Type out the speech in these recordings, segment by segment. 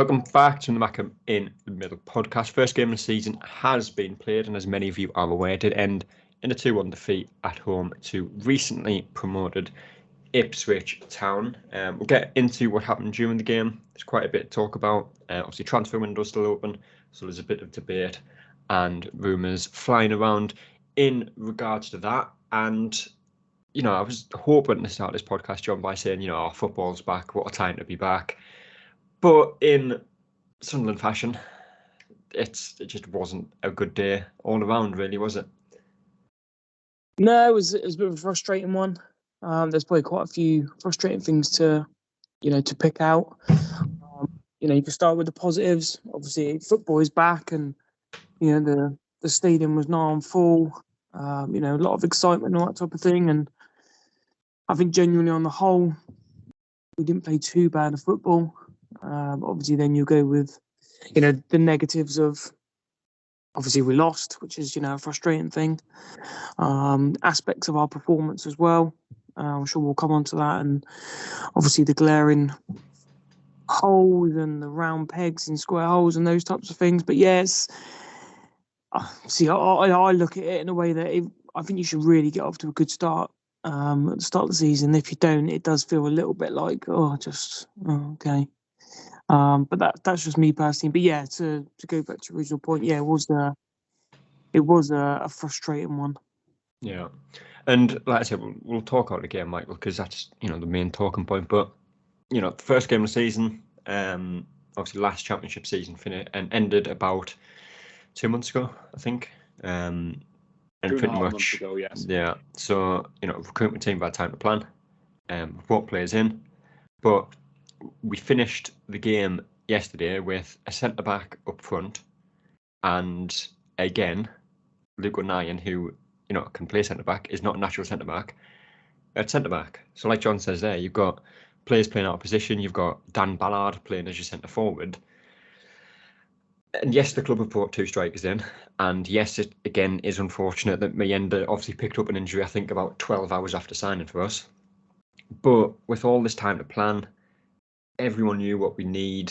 Welcome back to the Mackem in the Middle podcast. First game of the season has been played, and as many of you are aware, did end in a 2-1 defeat at home to recently promoted Ipswich Town. We'll get into what happened during the game. There's quite a bit to talk about. Obviously, transfer window's still open, so there's a bit of debate and rumours flying around in regards to that. And, you know, I was hoping to start this podcast, John, by saying, our football's back, what a time to be back. But in Sunderland fashion, it just wasn't a good day all around, really, was it? No, it was a bit of a frustrating one. There's probably quite a few frustrating things to pick out. You can start with the positives. Obviously, football is back, and the stadium was now on full. A lot of excitement and all that type of thing. And I think genuinely, on the whole, we didn't play too bad of football. Obviously, then you go with, the negatives of, obviously we lost, which is, a frustrating thing. Aspects of our performance as well. I'm sure we'll come on to that. And obviously the glaring holes and the round pegs and square holes and those types of things. But yes, see, I look at it in a way that I think you should really get off to a good start. At the start of the season. If you don't, it does feel a little bit like, okay. But that's just me personally. But yeah, to go back to the original point, yeah, it was a frustrating one. Yeah, and like I said, we'll talk about the game, Michael, because that's the main talking point. But the first game of the season, obviously last championship season finished and ended about 2 months ago, I think. And pretty much months ago, yes. Yeah. So recruitment team had time to plan. Brought players in, but we finished the game yesterday with a centre back up front, and again, Luke O'Nien, who can play centre back, is not a natural centre back at centre back. So, like John says there, you've got players playing out of position. You've got Dan Ballard playing as your centre forward. And yes, the club have brought 2 strikers in, and yes, it again is unfortunate that Mayenda obviously picked up an injury, I think, about 12 hours after signing for us. But with all this time to plan, everyone knew what we need.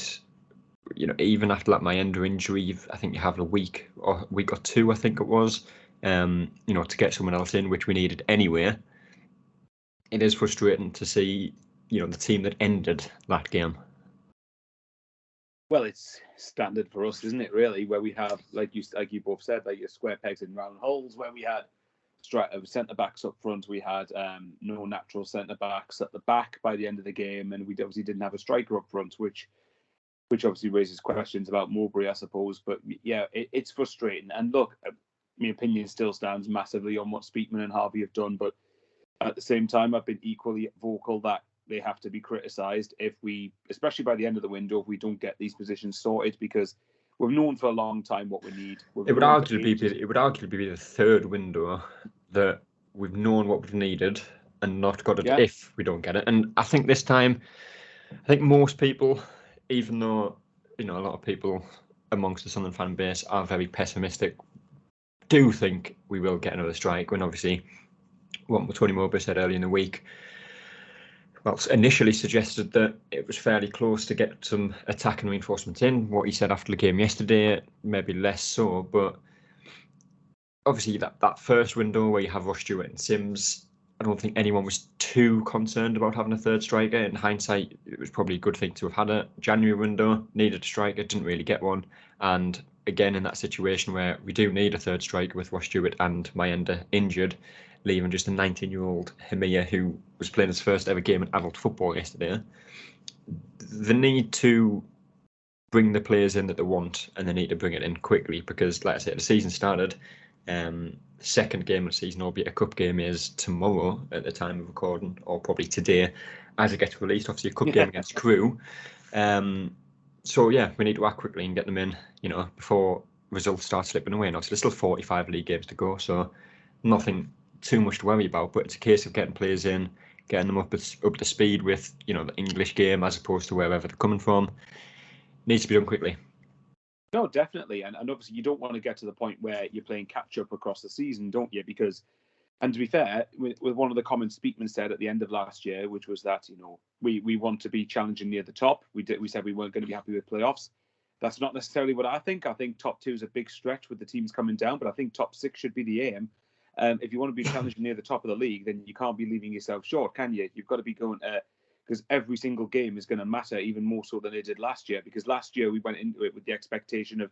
Even after that Mayenda injury, I think you have a week or 2, I think it was, to get someone else in, which we needed anyway. It is frustrating to see, the team that ended that game. Well, it's standard for us, isn't it? Really, where we have, like you both said, like your square pegs in round holes. Where we had centre backs up front, we had no natural centre backs at the back by the end of the game, and we obviously didn't have a striker up front, which obviously raises questions about Mowbray, I suppose. But yeah, it's frustrating. And look, my opinion still stands massively on what Speakman and Harvey have done, but at the same time, I've been equally vocal that they have to be criticised especially by the end of the window, if we don't get these positions sorted, because we've known for a long time what we need. It would arguably be the third window that we've known what we've needed and not got it if we don't get it. And I think this time, most people, even though a lot of people amongst the Sunderland fan base are very pessimistic, do think we will get another strike. When obviously what Tony Mowbray said earlier in the week, initially suggested that it was fairly close to get some attack and reinforcements in. What he said after the game yesterday, maybe less so, but obviously that first window where you have Ross Stewart and Sims, I don't think anyone was too concerned about having a third striker. In hindsight, it was probably a good thing to have had a January window, needed a striker, didn't really get one. And again, in that situation where we do need a third striker with Ross Stewart and Mayenda injured, leaving just a 19-year-old Hemia who was playing his first ever game in adult football yesterday, the need to bring the players in that they want, and they need to bring it in quickly, because, like I said, the season started. Second game of the season, albeit a cup game, is tomorrow at the time of recording, or probably today as it gets released. Obviously, a cup game against Crewe. So yeah, we need to act quickly and get them in, before results start slipping away. And obviously, there's still 45 league games to go, so nothing too much to worry about. But it's a case of getting players in, getting them up to speed with the English game as opposed to wherever they're coming from. Needs to be done quickly. No, definitely. And obviously you don't want to get to the point where you're playing catch up across the season, don't you? Because And to be fair, with one of the comments Speakman said at the end of last year, which was that, you know, we want to be challenging near the top. We said we weren't going to be happy with playoffs. That's not necessarily what I think. I think top 2 is a big stretch with the teams coming down, but I think top 6 should be the aim. If you want to be challenging near the top of the league, then you can't be leaving yourself short, can you? You've got to be going because every single game is going to matter even more so than it did last year. Because last year we went into it with the expectation of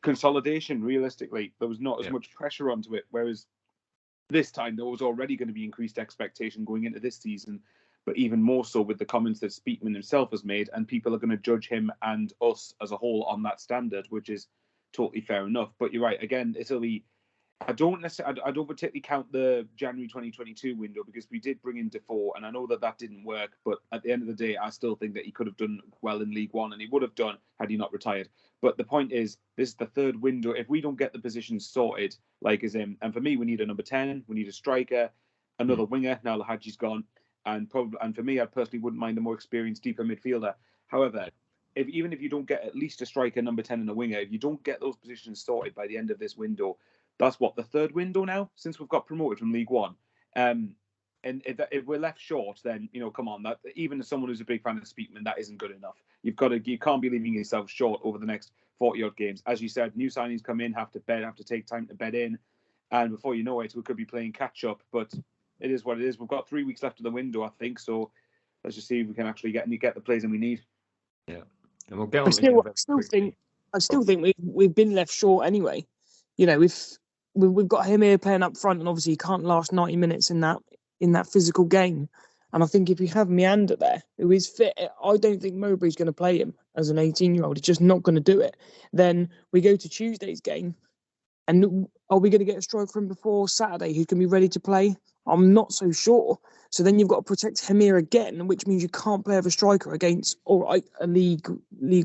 consolidation. Realistically, there was not as much pressure onto it, whereas this time there was already going to be increased expectation going into this season, but even more so with the comments that Speakman himself has made, and people are going to judge him and us as a whole on that standard, which is totally fair enough. But you're right, again, it'll be, I don't particularly count the January 2022 window, because we did bring in Defoe, and I know that didn't work, but at the end of the day, I still think that he could have done well in League One, and he would have done had he not retired. But the point is, this is the third window. If we don't get the positions sorted, like as in, and for me, we need a number 10, we need a striker, another winger. Now Lahaji's gone, and for me, I personally wouldn't mind a more experienced, deeper midfielder. However, even if you don't get at least a striker, number 10, and a winger, if you don't get those positions sorted by the end of this window, that's what, the third window now since we've got promoted from League One. And if we're left short, then, you know, come on, that even as someone who's a big fan of Speakman, that isn't good enough. You can't be leaving yourself short over the next 40 odd games. As you said, new signings come in, have to take time to bed in, and before you know it, we could be playing catch up. But it is what it is. We've got 3 weeks left of the window, I think. So let's just see if we can actually get the players that we need. Yeah, and we'll get on. I still think we've been left short anyway. You know, if we've got him here playing up front, and obviously he can't last 90 minutes in that physical game. And I think if you have Meander there, who is fit, I don't think Mowbray's going to play him as an 18-year-old. He's just not going to do it. Then we go to Tuesday's game, and are we going to get a striker from before Saturday who can be ready to play? I'm not so sure. So then you've got to protect Hamir again, which means you can't play with a striker against, all right, a League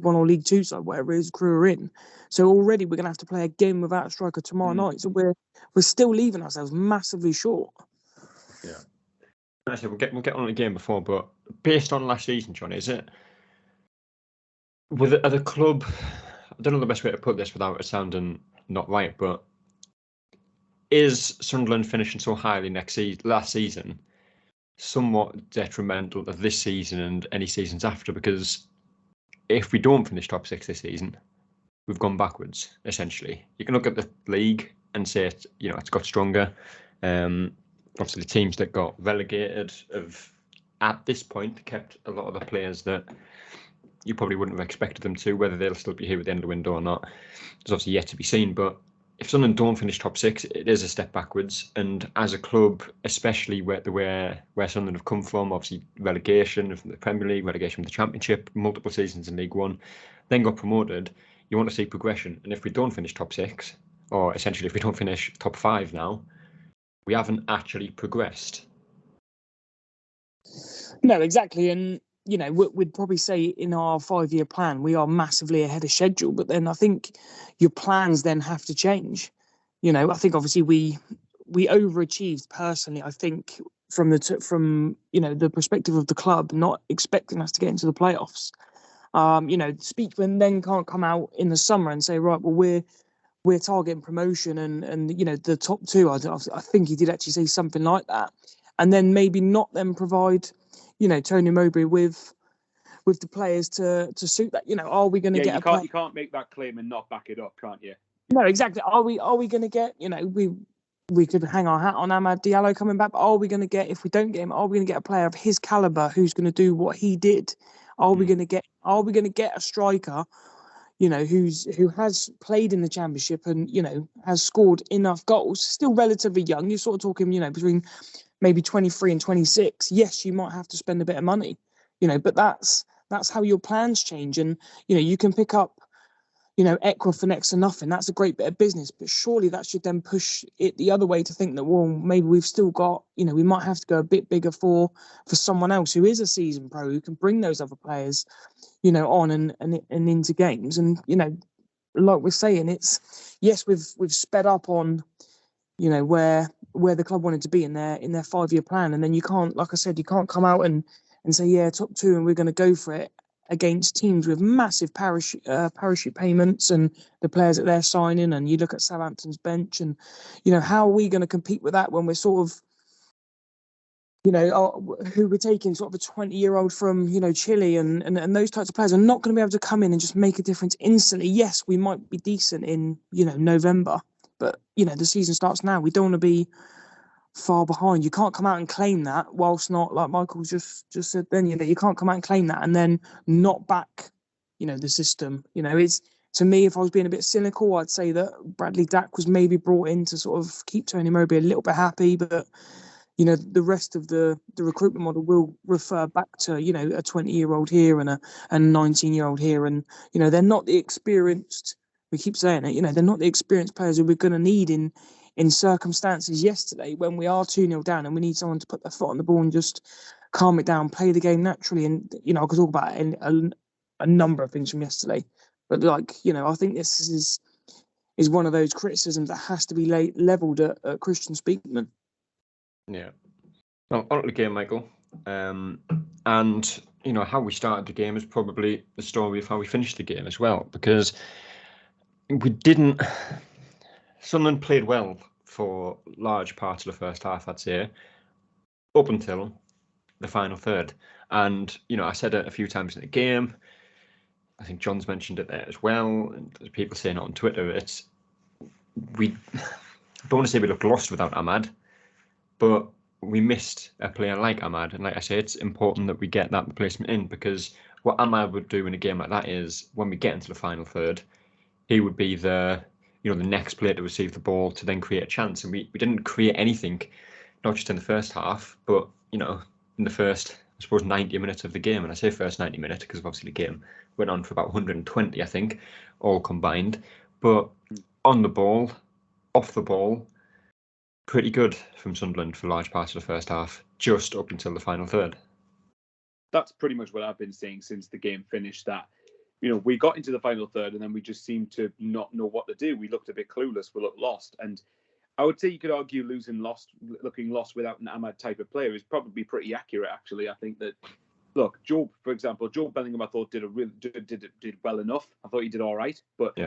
One or League Two side, whatever his crew are in. So already we're going to have to play again without a striker tomorrow night. So we're still leaving ourselves massively short. Yeah. I said we'll get on the game before, but based on last season, John, is it at the club? I don't know the best way to put this without it sounding not right, but is Sunderland finishing so highly last season somewhat detrimental to this season and any seasons after? Because if we don't finish top 6 this season, we've gone backwards, essentially. You can look at the league and say it's got stronger. Obviously, the teams that got relegated have, at this point, kept a lot of the players that you probably wouldn't have expected them to. Whether they'll still be here at the end of the window or not is obviously yet to be seen. But if Sunderland don't finish top 6, it is a step backwards. And as a club, especially where Sunderland have come from, obviously relegation from the Premier League, relegation from the Championship, multiple seasons in League One, then got promoted, you want to see progression. And if we don't finish top 6, or essentially if we don't finish top 5 now, we haven't actually progressed. No, exactly. And, you know, we'd probably say in our 5-year plan, we are massively ahead of schedule. But then I think your plans then have to change. You know, I think obviously we overachieved personally, I think, from the perspective of the club, not expecting us to get into the playoffs. Speakman then can't come out in the summer and say, right, well, we're targeting promotion and the top 2. I think he did actually say something like that, and then maybe not then provide Tony Mowbray with the players to suit that. Are we going to get you can't make that claim and not back it up, can't you? No, exactly. Are we going to get we could hang our hat on Amad Diallo coming back, but are we going to get, if we don't get him, are we going to get a player of his caliber who's going to do what he did? Are we going to get a striker who has played in the Championship and, has scored enough goals, still relatively young. You're sort of talking, between maybe 23 and 26. Yes, you might have to spend a bit of money, but that's how your plans change. And, you can pick up, Equa for next to nothing. That's a great bit of business, but surely that should then push it the other way to think that, well, maybe we've still got, we might have to go a bit bigger for someone else who is a seasoned pro, who can bring those other players on and into games. And, like we're saying, it's, yes, we've sped up on, where the club wanted to be in their 5-year plan. And then you can't, like I said, you can't come out and say, yeah, top 2 and we're going to go for it. against teams with massive parachute payments and the players that they're signing, and you look at Southampton's bench, and how are we going to compete with that when we're sort of who we're taking sort of a 20-year-old from Chile and those types of players are not going to be able to come in and just make a difference instantly. Yes, we might be decent in November, but the season starts now. We don't want to be far behind. You can't come out and claim that whilst not, like Michael just said then, you can't come out and claim that and then not back the system. It's, to me, if I was being a bit cynical, I'd say that Bradley Dack was maybe brought in to sort of keep Tony Mowbray a little bit happy, but the rest of the recruitment model will refer back to a 20-year-old here and a 19-year-old here, and they're not the experienced, we keep saying it, they're not the experienced players who we're going to need in circumstances yesterday when we are 2-0 down and we need someone to put their foot on the ball and just calm it down, play the game naturally. And I could talk about a number of things from yesterday, but I think this is one of those criticisms that has to be levelled at Christian Speakman. Yeah. Well, on to the game, Michael. And how we started the game is probably the story of how we finished the game as well, because Sunderland played well for large parts of the first half, I'd say, up until the final third. And, I said it a few times in the game. I think John's mentioned it there as well. And there's people saying it on Twitter. I don't want to say we looked lost without Ahmad, but we missed a player like Ahmad. And like I say, it's important that we get that replacement in, because what Ahmad would do in a game like that is when we get into the final third, he would be the next player to receive the ball to then create a chance. And we didn't create anything, not just in the first half, but, in the first, I suppose, 90 minutes of the game. And I say first 90 minutes because obviously the game went on for about 120, I think, all combined. But on the ball, off the ball, pretty good from Sunderland for large parts of the first half, just up until the final third. That's pretty much what I've been saying since the game finished, that we got into the final third and then we just seemed to not know what to do. We looked a bit clueless. We looked lost. And I would say you could argue looking lost without an Ahmad type of player is probably pretty accurate, actually. I think that, look, Job, for example, Job Bellingham, I thought did well enough. I thought he did all right, but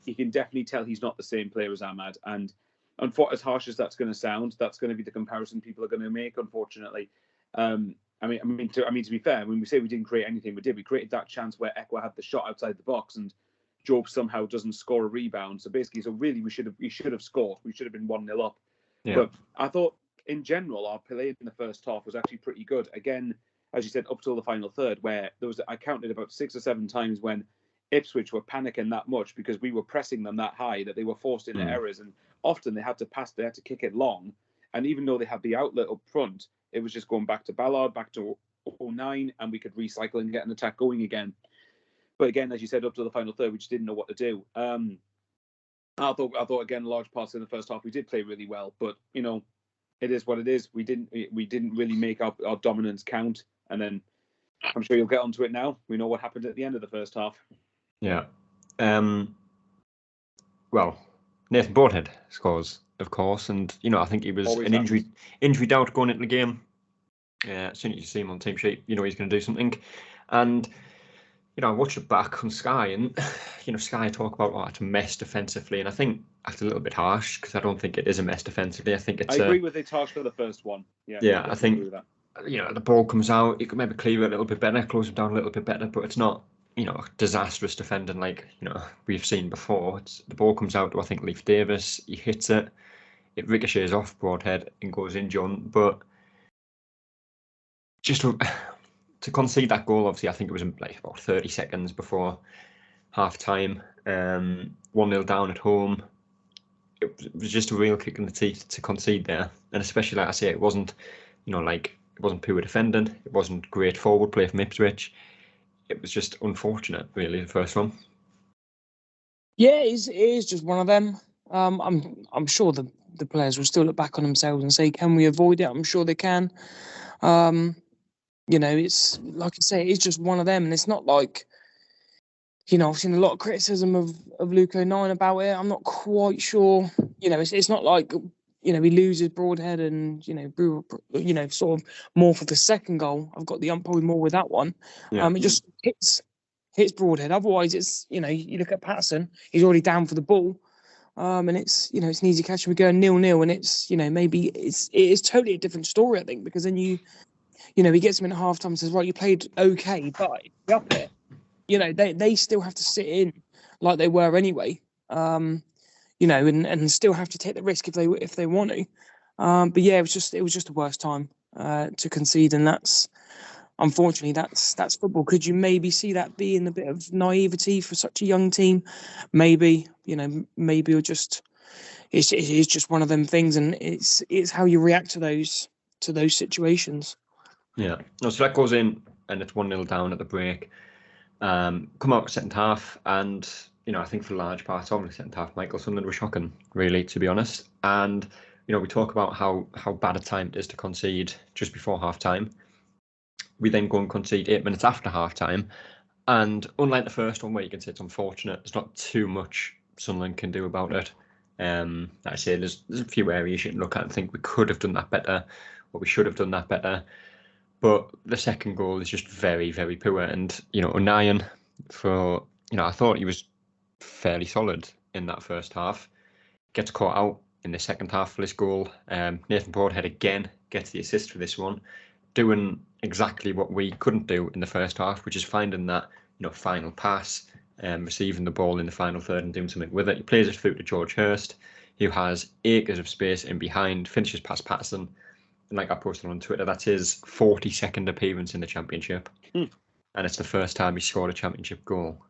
you can definitely tell he's not the same player as Ahmad. And as harsh as that's going to sound, that's going to be the comparison people are going to make, unfortunately. To be fair, when we say we didn't create anything, we did. We created that chance where Ekwa had the shot outside the box and Job somehow doesn't score a rebound. So really we should have scored. We should have been 1-0 up. Yeah. But I thought in general our play in the first half was actually pretty good. Again, as you said, up till the final third, where I counted about 6 or 7 times when Ipswich were panicking that much because we were pressing them that high that they were forced into errors, and often they had to kick it long. And even though they had the outlet up front, it was just going back to Ballard, back to 09, and we could recycle and get an attack going again. But again, as you said, up to the final third, we just didn't know what to do. I thought again, large parts in the first half we did play really well, but it is what it is. We didn't really make our dominance count, and then I'm sure you'll get onto it now. We know what happened at the end of the first half. Yeah. Well, Nathan Broadhead scores, of course, and I think he was always an injury doubt going into the game. As soon as you see him on team sheet, he's going to do something. And I watched it back on Sky, and Sky talk about it's a mess defensively, and I think that's a little bit harsh because I don't think it is a mess defensively. I think it's. I agree with it's harsh for the first one. Yeah, I think the ball comes out, you could maybe clear it a little bit better, close it down a little bit better, but it's not disastrous defending like we've seen before. The ball comes out to I think Leif Davis, he hits it, it ricochets off Broadhead and goes in, John. But just to concede that goal, obviously I think it was like about 30 seconds before half time, 1-0 down at home. It was just a real kick in the teeth to concede there, and especially like I say, it wasn't it wasn't poor defending, it wasn't great forward play from Ipswich. It was just unfortunate, really, the first one. Yeah, it is just one of them. I'm sure the players will still look back on themselves and say, "Can we avoid it?" I'm sure they can. It's like I say, it's just one of them, and it's not like I've seen a lot of criticism of Luke O'Nien about it. I'm not quite sure. It's not like he loses Broadhead and Brewer, sort of more for the second goal. I've got the ump probably more with that one. Yeah. It just hits hits Broadhead. Otherwise, it's, you know, you look at Patterson, he's already down for the ball. And it's, you know, it's an easy catch and we go 0-0 and it's, you know, maybe it is totally a different story, I think, because then you know, he gets him in at half time and says, right, you played okay, but up it, you know, they still have to sit in like they were anyway, you know, and still have to take the risk if they want to. But yeah, it was just the worst time to concede, and unfortunately that's football. Could you maybe see that being a bit of naivety for such a young team? Maybe, you know, maybe or just it's just one of them things, and it's how you react to those situations. Yeah, no, so that goes in, and it's 1-0 down at the break. Come out second half, and you know, I think for large parts of the second half, Michael Sunderland was shocking, really, to be honest. And you know, we talk about how bad a time it is to concede just before half time. We then go and concede 8 minutes after half time, and unlike the first one where you can say it's unfortunate, there's not too much Sunderland can do about it. Like I say, there's a few areas you can look at and think we could have done that better, or we should have done that better. But the second goal is just very, very poor. And, you know, O'Nien, I thought he was fairly solid in that first half. Gets caught out in the second half for this goal. Nathan Broadhead again gets the assist for this one, doing exactly what we couldn't do in the first half, which is finding that, you know, final pass, receiving the ball in the final third and doing something with it. He plays it through to George Hurst, who has acres of space in behind, finishes past Patterson. And like I posted on Twitter, that's his 42nd appearance in the Championship. And it's the first time he scored a Championship goal.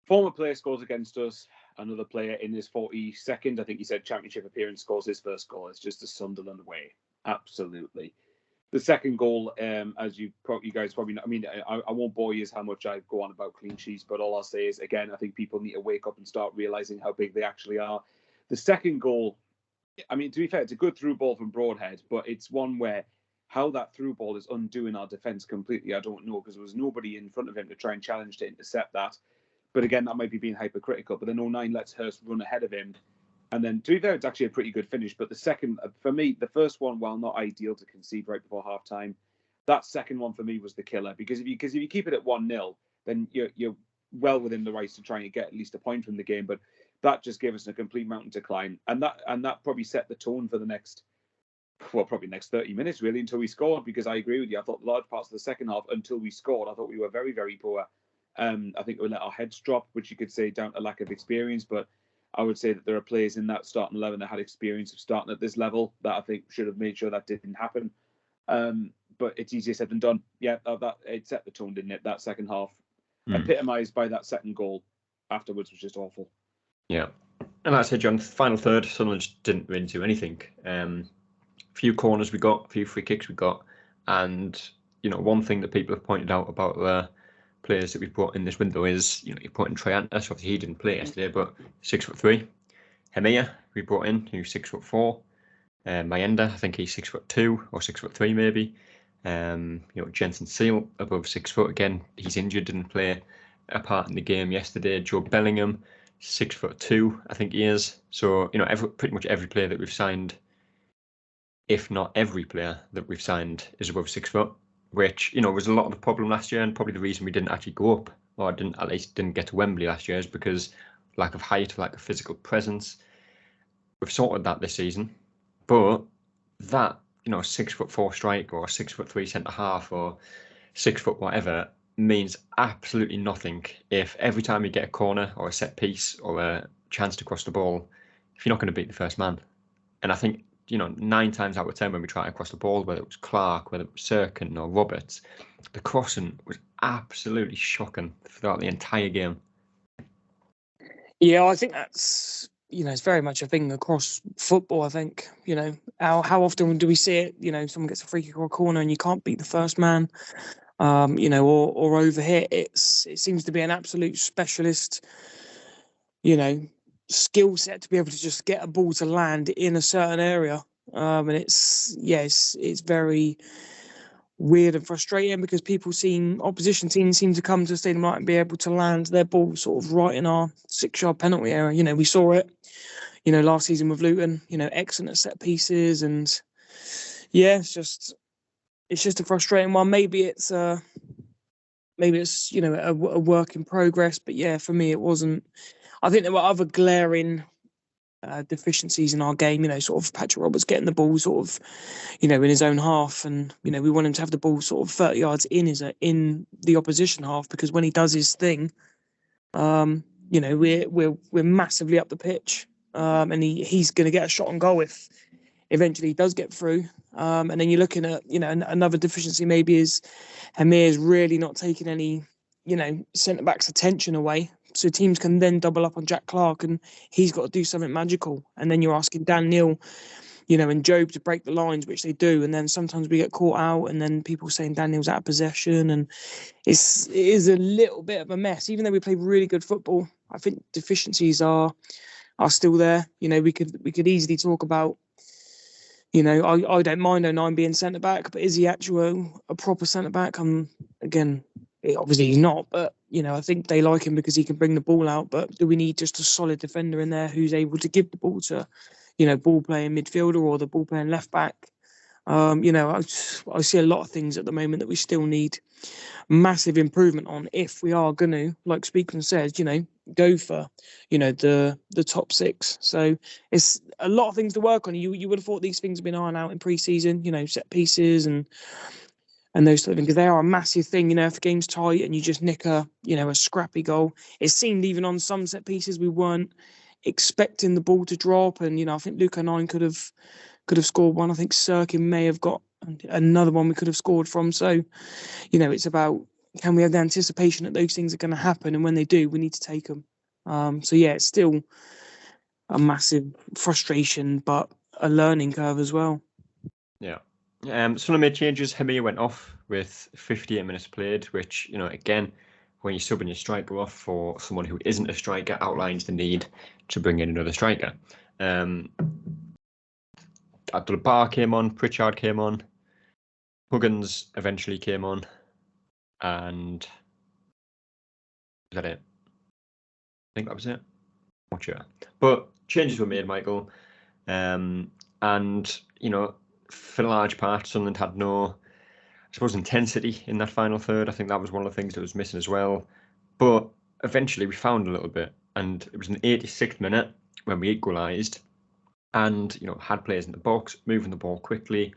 Former player scores against us. Another player in his 42nd, I think he said, Championship appearance scores his first goal. It's just a Sunderland way. Absolutely. The second goal, as you guys probably know, I mean, I won't bore you as how much I go on about clean sheets, but all I'll say is, again, I think people need to wake up and start realising how big they actually are. The second goal, I mean, to be fair, it's a good through ball from Broadhead, but it's one where how that through ball is undoing our defence completely, I don't know, because there was nobody in front of him to try and challenge to intercept that. But again, that might be being hypercritical. But then 09 lets Hurst run ahead of him. And then, to be fair, it's actually a pretty good finish. But the second, for me, the first one, while not ideal to concede right before half-time, that second one for me was the killer. Because if you keep it at 1-0, then you're well within the rights to try and get at least a point from the game. But that just gave us a complete mountain to climb. And that probably set the tone for the next 30 minutes, really, until we scored. Because I agree with you. I thought large parts of the second half, until we scored, I thought we were very, very poor. I think we let our heads drop, which you could say down to lack of experience. But I would say that there are players in that starting 11 that had experience of starting at this level that I think should have made sure that didn't happen. But it's easier said than done. Yeah, that it set the tone, didn't it? That second half, epitomised by that second goal afterwards, was just awful. Yeah. And like I said, John, final third, Sunderland just didn't really do anything. Few corners we got, a few free kicks we got. And, you know, one thing that people have pointed out about the players that we've brought in this window is, you know, you're putting Triantis, obviously he didn't play yesterday, but 6'3". Hemia, we brought in, who's 6'4". Mayenda, I think he's 6'2" or 6'3" maybe. You know, Jensen Seal above 6 foot again. He's injured, didn't play a part in the game yesterday. Joe Bellingham, 6'2", I think he is. So, you know, pretty much every player that we've signed, if not every player that we've signed, is above 6 foot, which, you know, was a lot of the problem last year, and probably the reason we didn't actually go up, or at least didn't get to Wembley last year, is because lack of height, lack of physical presence. We've sorted that this season, but that, you know, 6'4" striker or 6'3" centre half or 6 foot whatever means absolutely nothing if every time you get a corner or a set piece or a chance to cross the ball, if you're not going to beat the first man. And I think, you know, 9 times out of 10 when we try to cross the ball, whether it was Clark, whether it was Sirkin or Roberts, the crossing was absolutely shocking throughout the entire game. Yeah, I think that's, you know, it's very much a thing across football. I think, you know, how often do we see it? You know, someone gets a free kick or a corner and you can't beat the first man, you know, or over here. It seems to be an absolute specialist, you know, skill set to be able to just get a ball to land in a certain area. And it's very weird and frustrating because opposition teams seem to come to the stadium and be able to land their ball sort of right in our 6-yard penalty area. You know, we saw it, you know, last season with Luton, you know, excellent at set pieces. And yeah, it's just a frustrating one. Maybe it's maybe it's a work in progress. But yeah, for me, it wasn't. I think there were other glaring deficiencies in our game. Sort of Patrick Roberts getting the ball sort of in his own half, and we want him to have the ball sort of 30 yards in the opposition half, because when he does his thing, we're massively up the pitch, and he's going to get a shot on goal if eventually he does get through. And then you're looking at another deficiency maybe is Hamir's really not taking any centre backs' attention away, so teams can then double up on Jack Clark, and he's got to do something magical. And then you're asking Dan Neil and Job to break the lines, which they do, and then sometimes we get caught out, and then people saying Daniel's out of possession, and it is a little bit of a mess. Even though we play really good football, I think deficiencies are still there. We could easily talk about. I don't mind O'Nien being centre back, but is he actually a proper centre back? Again, obviously he's not, but I think they like him because he can bring the ball out. But do we need just a solid defender in there who's able to give the ball to ball playing midfielder or the ball playing left back? I see a lot of things at the moment that we still need massive improvement on if we are going to, like Speakman says, go for the top six. So it's a lot of things to work on. You would have thought these things have been ironed out in pre-season, set pieces and those sort of things, because they are a massive thing. If the game's tight and you just nick a scrappy goal, it seemed even on some set pieces we weren't expecting the ball to drop, and I think Luke O'Nien could have scored one. I think Sirkin may have got another one we could have scored from. So it's about, can we have the anticipation that those things are going to happen, and when they do, we need to take them. So yeah, it's still a massive frustration, but a learning curve as well. Yeah. Son made changes. Hamir went off with 58 minutes played, which, again, when you're subbing your striker off for someone who isn't a striker, outlines the need to bring in another striker. Abdul-Bar came on, Pritchard came on, Huggins eventually came on, and is that it? I think that was it. Not sure. But changes were made, Michael. And, for a large part, Sunderland had no, I suppose, intensity in that final third. I think that was one of the things that was missing as well. But eventually we found a little bit. And it was in the 86th minute when we equalised and, had players in the box, moving the ball quickly,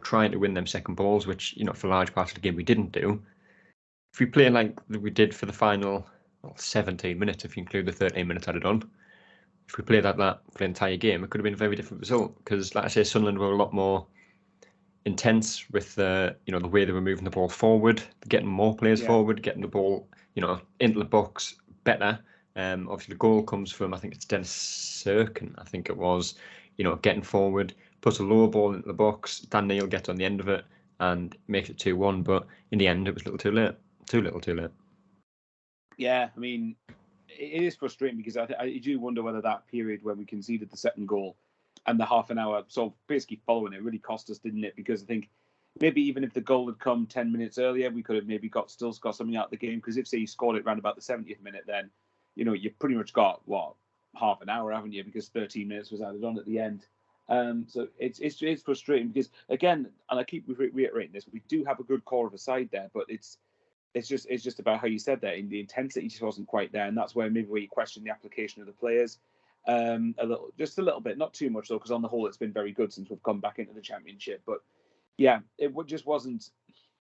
trying to win them second balls, which, for a large part of the game we didn't do. If we play like we did for the final 17 minutes, if you include the 13 minutes added on, if we played like that for the entire game, it could have been a very different result. Because, like I say, Sunderland were a lot more intense with the way they were moving the ball forward, getting more players forward, getting the ball into the box better. Obviously the goal comes from, I think it's Dennis Sirkin, I think it was, getting forward, puts a lower ball into the box. Dan Neil gets on the end of it and makes it 2-1. But in the end, it was a little too late. Too late. Yeah, I mean, it is frustrating because I do wonder whether that period when we conceded the second goal and the half an hour sort of basically following it really cost us, didn't it? Because I think maybe even if the goal had come 10 minutes earlier, we could have maybe still got something out of the game. Because if, say, you scored it around about the 70th minute, then, you've pretty much got, half an hour, haven't you? Because 13 minutes was added on at the end. So it's frustrating because, again, and I keep reiterating this, we do have a good core of a side there, but it's just about how you said that, and the intensity just wasn't quite there, and that's where maybe where you question the application of the players a little bit, not too much though, because on the whole it's been very good since we've come back into the Championship. But yeah, it just wasn't.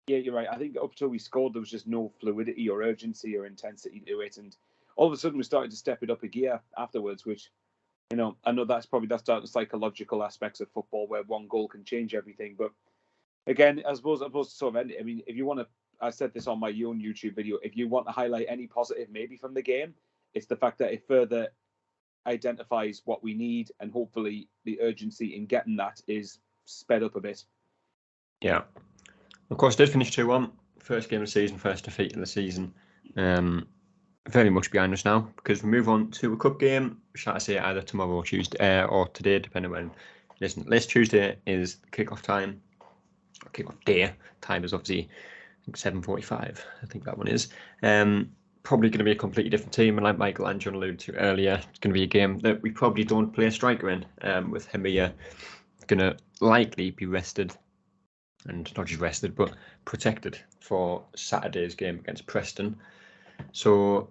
Yeah, you're right. I think up till we scored, there was just no fluidity or urgency or intensity to it, and all of a sudden we started to step it up a gear afterwards, which, I know that's down to psychological aspects of football where one goal can change everything. But again, I suppose to sort of end it, I mean, if you want to, I said this on my own YouTube video, if you want to highlight any positive maybe from the game, it's the fact that it further identifies what we need, and hopefully the urgency in getting that is sped up a bit. Yeah. Of course, it did finish 2-1. First game of the season, first defeat of the season. Very much behind us now, because we move on to a cup game, shall I say, either tomorrow or Tuesday, or today, depending on when you listen. This Tuesday is kick-off time. Kick-off day. Time is obviously, I think, 7:45. I think that one is. Probably going to be a completely different team, and like Michael and John alluded to earlier, it's going to be a game that we probably don't play a striker in, with Hamir going to likely be rested. and not just rested, but protected for Saturday's game against Preston. So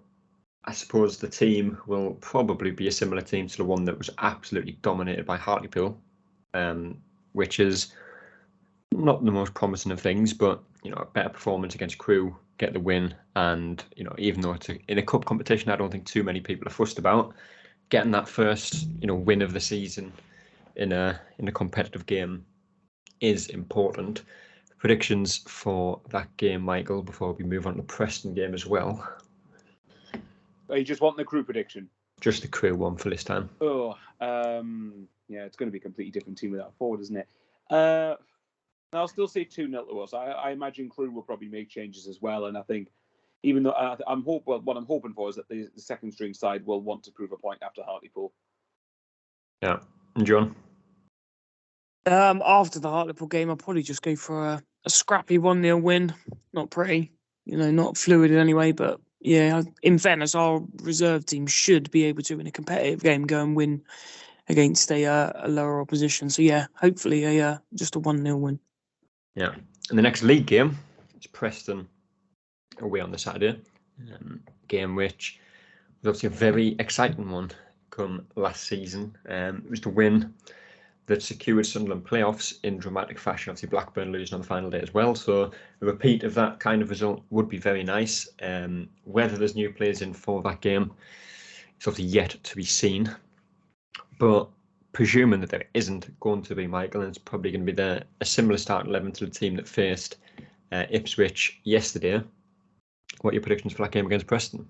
I suppose the team will probably be a similar team to the one that was absolutely dominated by Hartlepool, which is not the most promising of things, but a better performance against Crewe, get the win, and even though it's in a cup competition, I don't think too many people are fussed about getting that first win of the season in a competitive game is important. Predictions for that game, Michael, before we move on to the Preston game as well. You just want the Crewe prediction? Just the Crewe one for this time. Oh, yeah, it's going to be a completely different team without forward, isn't it? I'll still say 2-0 to us. I imagine Crewe will probably make changes as well, and I think even though what I'm hoping for is that the second string side will want to prove a point after Hartlepool. Yeah, and John? After the Hartlepool game, I'll probably just go for a scrappy 1-0 win. Not pretty, not fluid in any way, but yeah, in fairness, our reserve team should be able to, in a competitive game, go and win against a lower opposition. So yeah, hopefully just a 1-0 win. Yeah, and the next league game is Preston away on the Saturday. Game which was obviously a very exciting one come last season. It was the win that secured Sunderland playoffs in dramatic fashion. Obviously, Blackburn losing on the final day as well. So a repeat of that kind of result would be very nice. Whether there's new players in for that game, it's obviously yet to be seen. But presuming that there isn't going to be, Michael, and it's probably going to be a similar starting 11 to the team that faced Ipswich yesterday. What are your predictions for that game against Preston?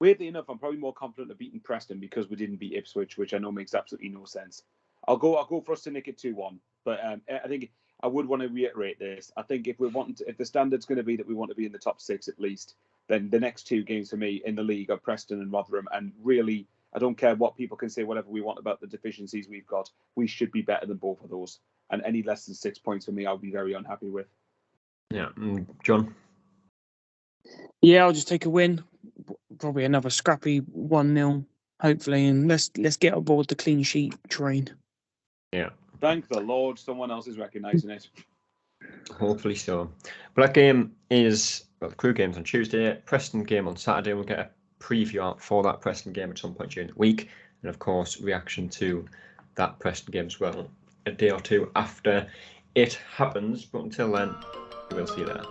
Weirdly enough, I'm probably more confident of beating Preston because we didn't beat Ipswich, which I know makes absolutely no sense. I'll go for us to nick it 2-1, but I think I would want to reiterate this. I think if the standard's going to be that we want to be in the top 6 at least, then the next 2 games for me in the league are Preston and Rotherham. And really, I don't care what people can say, whatever we want about the deficiencies we've got. We should be better than both of those. And any less than 6 points for me, I'll be very unhappy with. Yeah, John? Yeah, I'll just take a win. Probably another scrappy 1-0, hopefully, and let's get aboard the clean sheet train. Yeah. Thank the Lord, someone else is recognising it. Hopefully so. But that game is, the Crewe game's on Tuesday, Preston game on Saturday. We'll get a preview out for that Preston game at some point during the week, and of course, reaction to that Preston game as well a day or two after it happens. But until then, we'll see you there.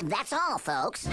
That's all, folks.